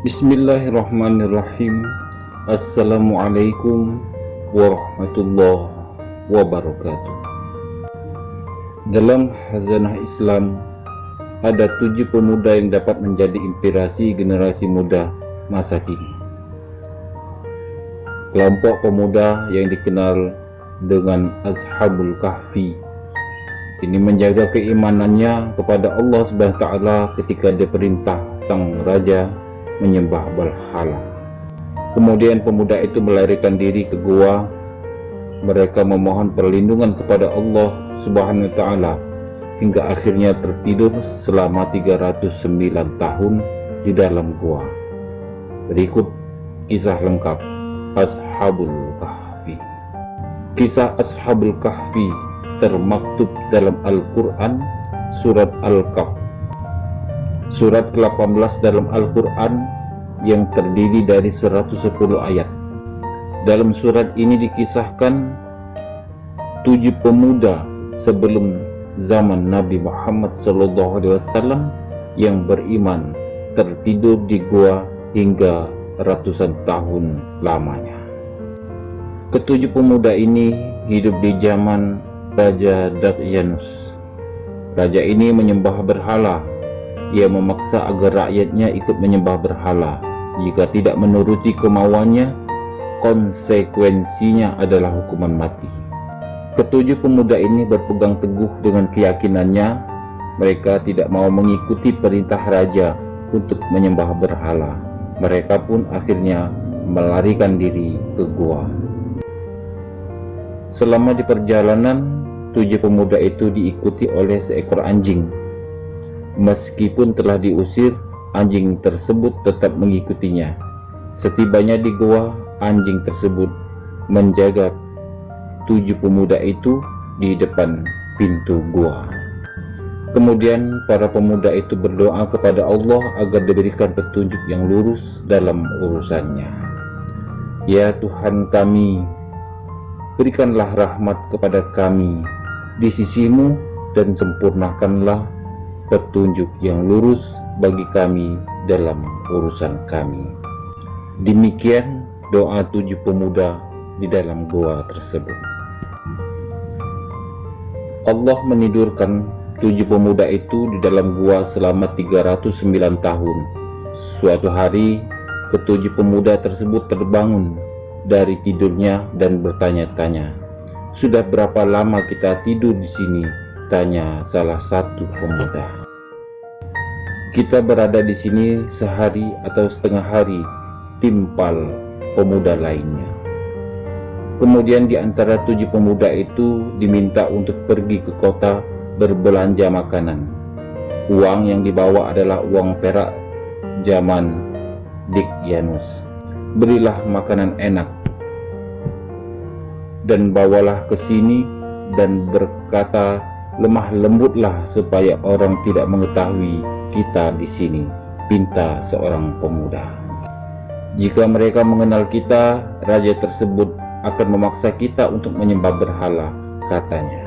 Bismillahirrahmanirrahim. Assalamualaikum warahmatullahi wabarakatuh. Dalam Khazanah Islam ada 7 pemuda yang dapat menjadi inspirasi generasi muda masa kini. Kelompok pemuda yang dikenal dengan Ashabul Kahfi ini menjaga keimanannya kepada Allah SWT ketika diperintah sang raja menyembah berhala. Kemudian pemuda itu melarikan diri ke gua. Mereka memohon perlindungan kepada Allah Subhanahu wa taala hingga akhirnya tertidur selama 309 tahun di dalam gua. Berikut kisah lengkap Ashabul Kahfi. Kisah Ashabul Kahfi termaktub dalam Al-Quran surat Al-Kahf, surat ke-18 dalam Al-Quran yang terdiri dari 110 ayat. Dalam surat ini dikisahkan 7 pemuda sebelum zaman Nabi Muhammad SAW yang beriman tertidur di gua hingga ratusan tahun lamanya. Ketujuh pemuda ini hidup di zaman Raja Daqyanus. Raja ini menyembah berhala. Ia memaksa agar rakyatnya ikut menyembah berhala. Jika tidak menuruti kemauannya, konsekuensinya adalah hukuman mati. Ketujuh pemuda ini berpegang teguh dengan keyakinannya. Mereka tidak mau mengikuti perintah raja untuk menyembah berhala. Mereka pun akhirnya melarikan diri ke gua. Selama di perjalanan, 7 pemuda itu diikuti oleh seekor anjing. Meskipun telah diusir, anjing tersebut tetap mengikutinya. Setibanya di gua, anjing tersebut menjaga 7 pemuda itu di depan pintu gua. Kemudian para pemuda itu berdoa kepada Allah agar diberikan petunjuk yang lurus dalam urusannya. Ya Tuhan kami, berikanlah rahmat kepada kami di sisi-Mu dan sempurnakanlah petunjuk yang lurus bagi kami dalam urusan kami. Demikian doa 7 pemuda di dalam gua tersebut. Allah menidurkan 7 pemuda itu di dalam gua selama 309 tahun. Suatu hari, ketujuh pemuda tersebut terbangun dari tidurnya dan bertanya-tanya. Sudah berapa lama kita tidur di sini? Tanya salah satu pemuda. Kita berada di sini sehari atau setengah hari, timpal pemuda lainnya. Kemudian di antara 7 pemuda itu diminta untuk pergi ke kota berbelanja makanan. Uang yang dibawa adalah uang perak zaman Daqyanus. Berilah makanan enak dan bawalah ke sini dan berkata lemah lembutlah supaya orang tidak mengetahui kita di sini, pinta seorang pemuda. Jika mereka mengenal kita, raja tersebut akan memaksa kita untuk menyembah berhala, katanya.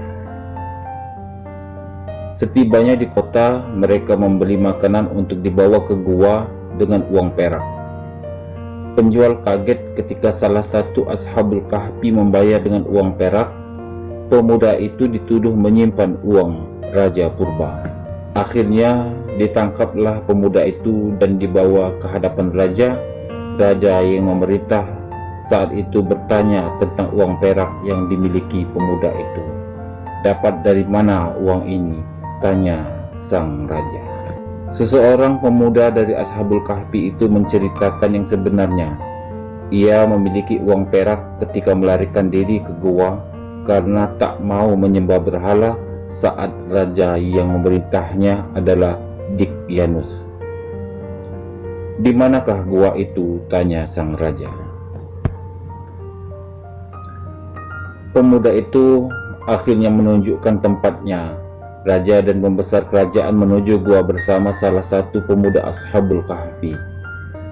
Setibanya di kota, mereka membeli makanan untuk dibawa ke gua dengan uang perak. Penjual kaget ketika salah satu Ashabul Kahfi membayar dengan uang perak. Pemuda itu dituduh menyimpan uang Raja Purba. Akhirnya ditangkaplah pemuda itu dan dibawa ke hadapan raja. Raja yang memerintah saat itu bertanya tentang uang perak yang dimiliki pemuda itu. Dapat dari mana uang ini? Tanya sang raja. Seseorang pemuda dari Ashabul Kahfi itu menceritakan yang sebenarnya. Ia memiliki uang perak ketika melarikan diri ke gua karena tak mau menyembah berhala saat raja yang memerintahnya adalah Daqyanus. Di manakah gua itu? Tanya sang raja. Pemuda itu akhirnya menunjukkan tempatnya. Raja dan pembesar kerajaan menuju gua bersama salah satu pemuda Ashabul Kahfi.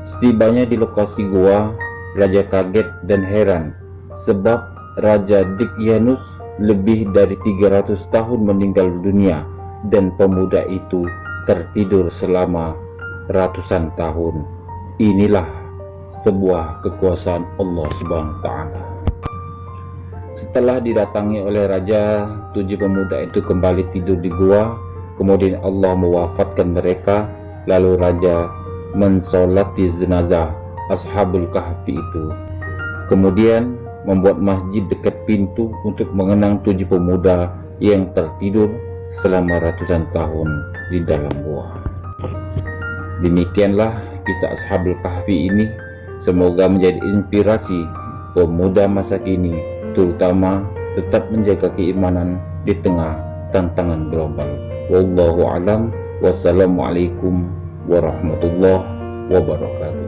Setibanya di lokasi gua, raja kaget dan heran sebab Raja Daqyanus lebih dari 300 tahun meninggal dunia dan pemuda itu tertidur selama ratusan tahun Inilah sebuah kekuasaan Allah Subhanahu wa Ta'ala. Setelah didatangi oleh raja, 7 pemuda itu kembali tidur di gua. Kemudian Allah mewafatkan mereka. Lalu raja mensolati jenazah Ashabul Kahfi itu. Kemudian membuat masjid dekat pintu untuk mengenang 7 pemuda yang tertidur selama ratusan tahun di dalam gua. Demikianlah kisah Ashabul Kahfi ini. Semoga menjadi inspirasi pemuda masa kini, terutama tetap menjaga keimanan di tengah tantangan global. Wallahu a'lam. Wassalamualaikum warahmatullahi wabarakatuh.